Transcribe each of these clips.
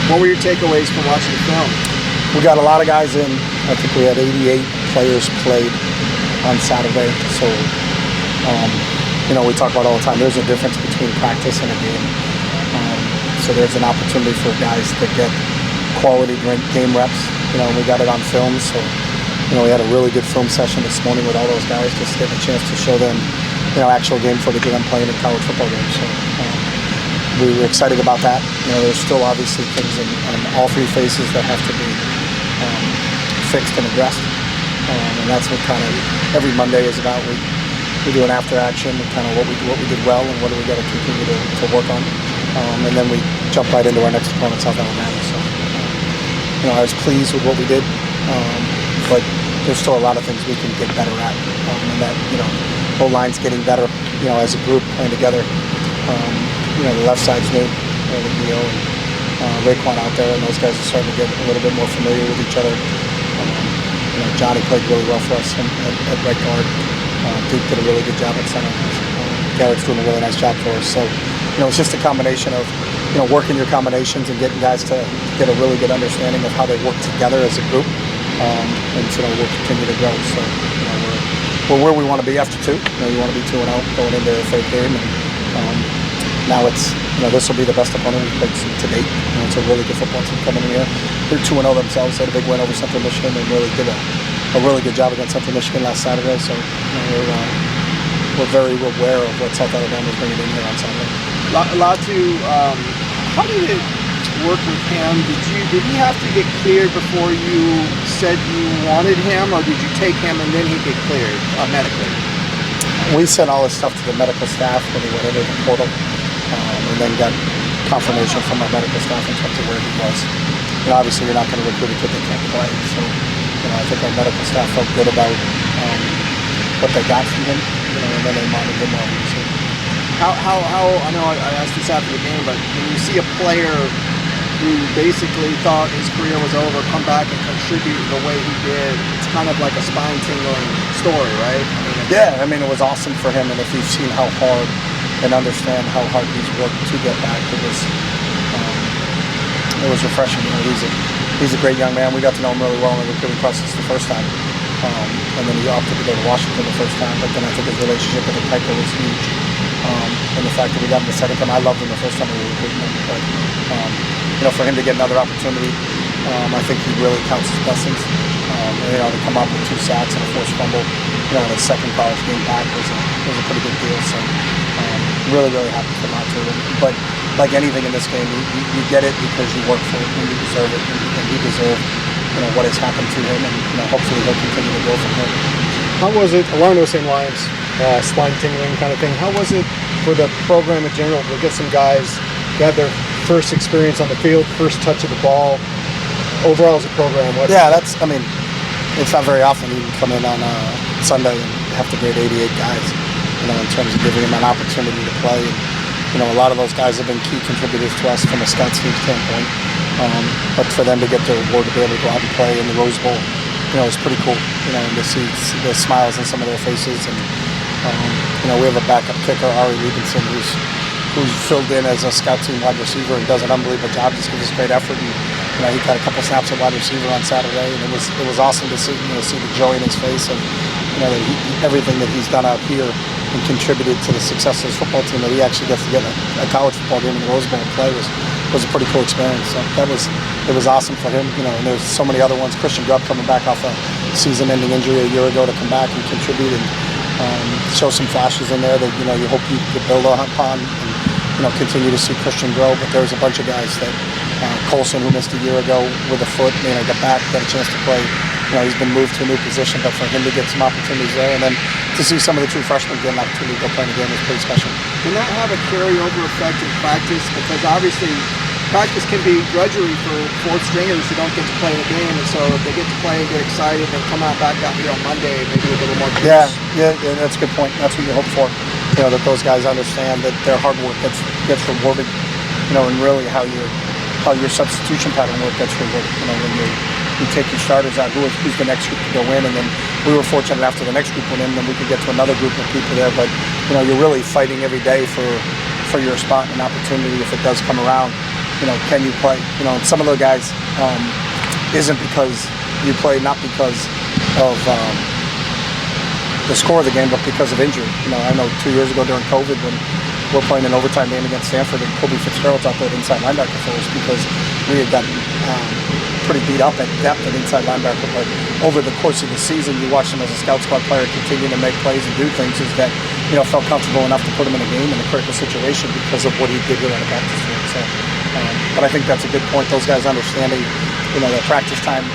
What were your takeaways from watching the film? We got a lot of guys in. I think we had 88 players played on Saturday. So, we talk about all the time, there's a difference between practice and a game. So there's an opportunity for guys to get quality game reps. We got it on film. So, we had a really good film session this morning with all those guys, just getting a chance to show them, actual game footage of them playing in college football games. So we were excited about that. There's still obviously things in all three phases that have to be fixed and addressed. And that's what kind of every Monday is about. We do an after action, kind of what we did well and what do we got to continue to work on. And then we jump right into our next opponent, South Alabama. So, I was pleased with what we did, but there's still a lot of things we can get better at. And that, O-line's getting better, as a group playing together. The left side's new, with Neo and Raekwon out there, and those guys are starting to get a little bit more familiar with each other. Johnny played really well for us at right guard. Duke did a really good job at center. Garrett's doing a really nice job for us. So, it's just a combination of, working your combinations and getting guys to get a really good understanding of how they work together as a group. And we'll continue to grow. So, we're where we want to be after two. You want to be 2-0 going into the third game. And now it's, this will be the best opponent we've played to date. It's a really good football team coming in here. They're 2-0 themselves. They had a big win over Central Michigan and really did a really good job against Central Michigan last Saturday. So we're very aware of what South Alabama is bringing in here on Saturday. How did it work with him? Did he have to get cleared before you said you wanted him, or did you take him and then he get cleared medically? We sent all this stuff to the medical staff when he went into the portal, and then got confirmation from our medical staff in terms of where he was. Obviously, you're not going to recruit a kid that can't play, so I think our medical staff felt good about what they got from him, and then they monitored him while he was here. How I know I asked this after the game, but when you see a player who basically thought his career was over come back and contribute the way he did, it's kind of like a spine-tingling story, right? It was awesome for him, and if you've seen how hard and understand how hard he's worked to get back, it was refreshing. He's a great young man. We got to know him really well in the recruiting process the first time, and then he opted to go to Washington the first time. But then I think his relationship with the Piper was huge, and the fact that we got him the second time. I loved him the first time we were recruiting him, but for him to get another opportunity, I think he really counts his blessings. To come up with 2 sacks and a forced fumble, in his second college game back was a pretty big deal. So really, really happy for him out to him. But like anything in this game, you get it because you work for it and you deserve it, and he deserved what has happened to him, and hopefully he'll continue to grow from here. How was it along those same lines, spine tingling kind of thing? How was it for the program in general to get some guys to have their first experience on the field, first touch of the ball, overall as a program? It's not very often you can come in on Sunday and have to grade 88 guys, in terms of giving them an opportunity to play. And, a lot of those guys have been key contributors to us from a scout team standpoint. But for them to get their award to be able to go out and play in the Rose Bowl, is pretty cool, and to see the smiles on some of their faces. And, we have a backup kicker, Ari Liebenson, who's filled in as a scout team wide receiver and does an unbelievable job. Just gives us great effort. And, he got a couple snaps at wide receiver on Saturday, and it was awesome to see the joy in his face of everything that he's done out here and contributed to the success of his football team. That he actually gets to get a college football game in the Rose Bowl and play was a pretty cool experience. So it was awesome for him. And there's so many other ones. Christian Grubb coming back off a season-ending injury a year ago to come back and contribute and show some flashes in there that you hope you could build upon and continue to see Christian grow. But there's a bunch of guys that Colson, who missed a year ago with a foot, got back, got a chance to play. He's been moved to a new position, but for him to get some opportunities there, and then to see some of the true freshmen get an opportunity to go play in the game is pretty special. Can that have a carryover effect in practice? Because obviously practice can be drudgery for fourth stringers who don't get to play in the game, and so if they get to play and get excited and come out back out here on Monday, maybe a little more juice. Yeah, that's a good point. That's what you hope for. That those guys understand that their hard work gets rewarded. And really how your substitution pattern work gets rewarded. When you take your starters out, who's the next group to go in, and then we were fortunate after the next group went in, then we could get to another group of people there. But you're really fighting every day for your spot and opportunity if it does come around. can you play? And some of the guys isn't because you play, not because of the score of the game, but because of injury. I know 2 years ago during COVID when we're playing an overtime game against Stanford and Kobe Fitzgerald's out there at inside linebacker for us because we had gotten pretty beat up at depth at inside linebacker. But over the course of the season, you watch him as a scout squad player continue to make plays and do things that felt comfortable enough to put him in a game in a critical situation because of what he did here on the practice field. So, but I think that's a good point. Those guys understanding, that practice time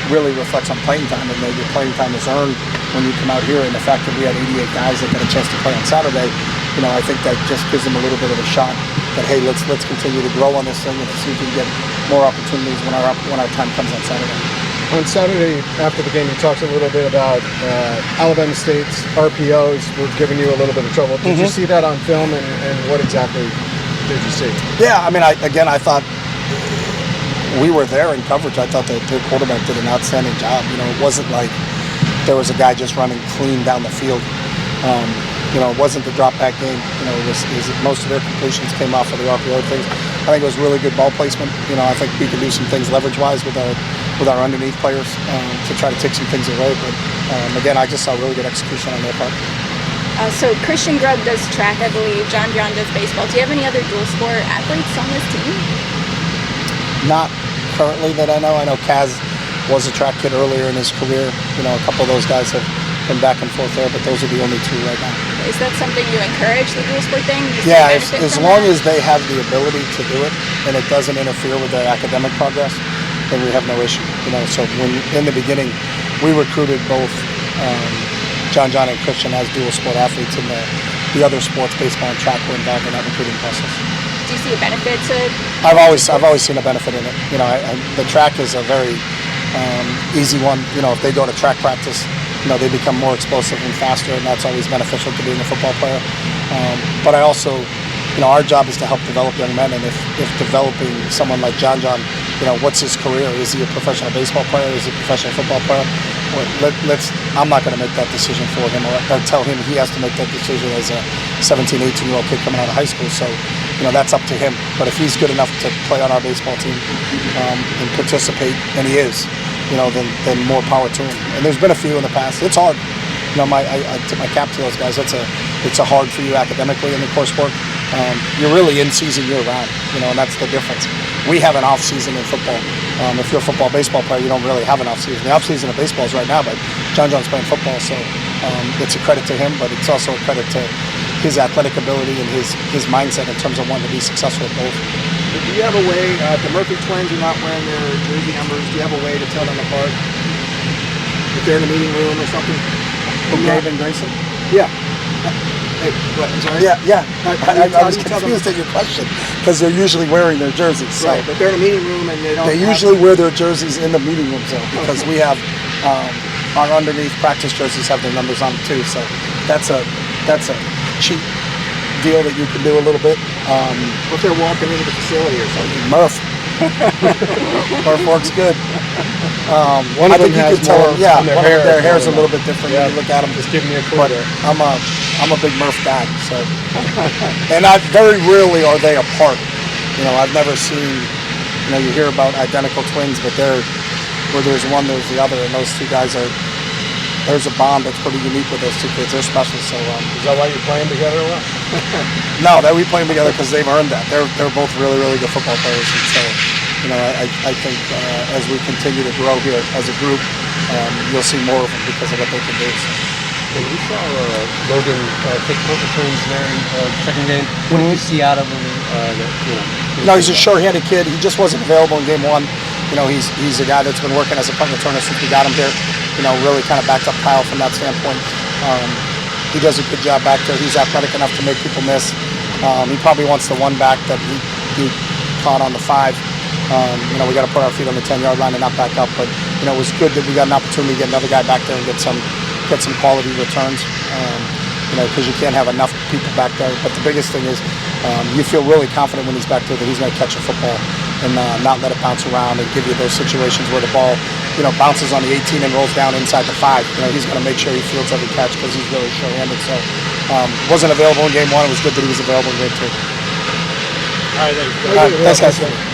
really reflects on playing time, and maybe playing time is earned when you come out here. And the fact that we had 88 guys that got a chance to play on Saturday, I think that just gives them a little bit of a shot that, hey, let's continue to grow on this thing and see if we can get more opportunities when our time comes on Saturday. On Saturday, after the game, you talked a little bit about Alabama State's RPOs were giving you a little bit of trouble. Did you see that on film, and what exactly did you see? Yeah, I thought we were there in coverage. I thought that their quarterback did an outstanding job. It wasn't like there was a guy just running clean down the field. It wasn't the drop back game. It was most of their completions came off of the RPO things. I think it was really good ball placement. I think we can do some things leverage-wise with our underneath players to try to take some things away. But again, I just saw really good execution on their part. So Christian Grubb does track, I believe. John does baseball. Do you have any other dual sport athletes on this team? Not currently that I know. I know Kaz was a track kid earlier in his career. A couple of those guys have been back and forth there, but those are the only two right now. Is that something you encourage, the dual sport thing? Yeah, as long as they have the ability to do it and it doesn't interfere with their academic progress, then we have no issue. So when in the beginning we recruited both John and Christian as dual sport athletes, and the other sports, baseball and track, were involved in that recruiting process. Do you see a benefit to? I've always seen a benefit in it. The track is a very easy one. If they go to track practice, they become more explosive and faster, and that's always beneficial to being a football player. But I also, our job is to help develop young men, and if developing someone like John, what's his career? Is he a professional baseball player? Is he a professional football player? Well, I'm not going to make that decision for him or tell him he has to make that decision as a 17, 18-year-old kid coming out of high school. So, that's up to him. But if he's good enough to play on our baseball team and participate, and he is, then more power to him. And there's been a few in the past. It's hard. I tip my cap to those guys. It's a hard for you academically in the coursework. You're really in season year round, and that's the difference. We have an off season in football. If you're a football, baseball player, you don't really have an off season. The off season of baseball is right now, but John's playing football, so it's a credit to him, but it's also a credit to his athletic ability and his mindset in terms of wanting to be successful at both. Do you have a way, the Murphy twins are not wearing their jersey numbers, do you have a way to tell them apart? If they're in a meeting room or something? Gabe and Grayson? Yeah. Hey, what, I'm sorry? Yeah. I was confused at your question because they're usually wearing their jerseys. So. Right, but they're in a meeting room and they don't. They usually wear their jerseys in the meeting room zone because we have our underneath practice jerseys have their numbers on them too. So that's a cheap deal that you can do a little bit. If they're walking into the facility or something. Murph works good. One of them has more. Their hair's a little bit different. Yeah, when you look at them. Just give me a clue. But I'm a big Murph guy. So, and very rarely are they apart. I've never seen. You hear about identical twins, but where there's one, there's the other, and those two guys are. There's a bond that's pretty unique with those two kids. They're special. So is that why you're playing together a lot? No, that we play them together because they've earned that. They're both really, really good football players, and so I think as we continue to grow here as a group, you'll see more of them because of what they can do. So. And we saw Logan take punt returns there in the second game. What did you see out of him? He's a short-handed kid. He just wasn't available in game one. He's a guy that's been working as a punt returner since we got him here. Really kind of backed up Kyle from that standpoint. He does a good job back there. He's athletic enough to make people miss. He probably wants the one back that he caught on the 5. We got to put our feet on the 10-yard line and not back up. But it was good that we got an opportunity to get another guy back there and get some quality returns. Because you can't have enough people back there. But the biggest thing is you feel really confident when he's back there that he's going to catch a football and not let it bounce around and give you those situations where the ball, bounces on the 18 and rolls down inside the 5. He's going to make sure he fields every catch because he's really short-handed. So wasn't available in game 1. It was good that he was available in game 2. right, thanks. Thanks, guys.